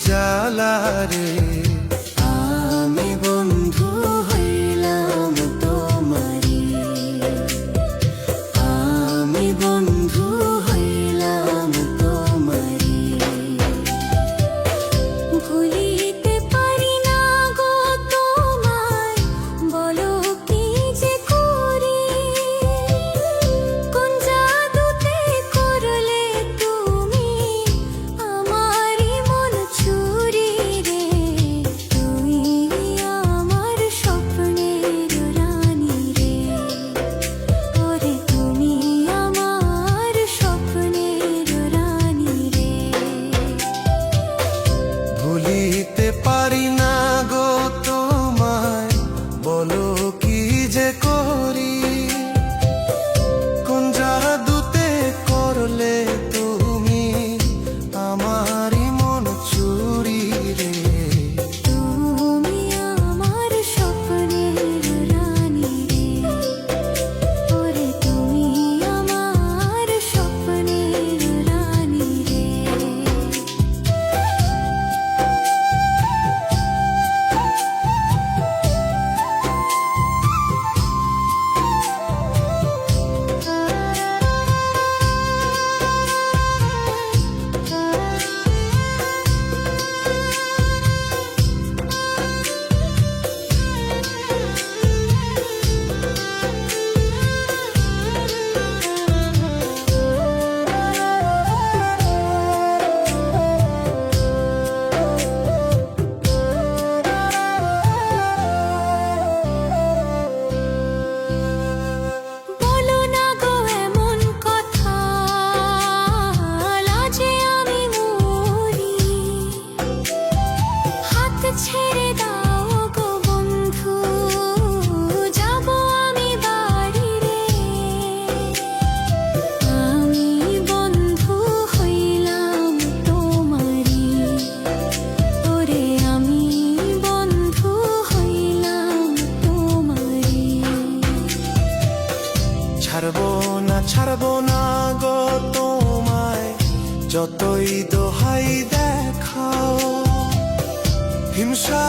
জ্বালা রে। আমি বন্ধু হইলাম তোমারি, আমি বন্ধু হইলাম তোমারি। ভুলিতে পারি না গো তোমায়, বলো কি যে করি। কোন জাদুতে করলে তুমি আমারই মন চুরি রে। তুমি আমার স্বপ্নের রানী রে, ওরে তুমি আমার স্বপ্নের রানী রে। ভুলিতে পারি না গো তোমায়, বলো কি যে করি। কোন জাদুতে করলে তুমি আমারই মন চুরি রে। তুমি আমার স্বপ্নের রানী রে, ওরে তুমি আমার স্বপ্নের রানী রে। বলো না গো এমন কথা, লাজে আমি মরি। হাত ছেড়ে দাও গো বন্ধু, যাব আমি বাড়ি রে। আমি বন্ধু হইলাম তোমারি, ওরে আমি বন্ধু হইলাম তোমারি। ছাড়বো না গো তোমায়, যতই দোহাই দেখাও। হিংসা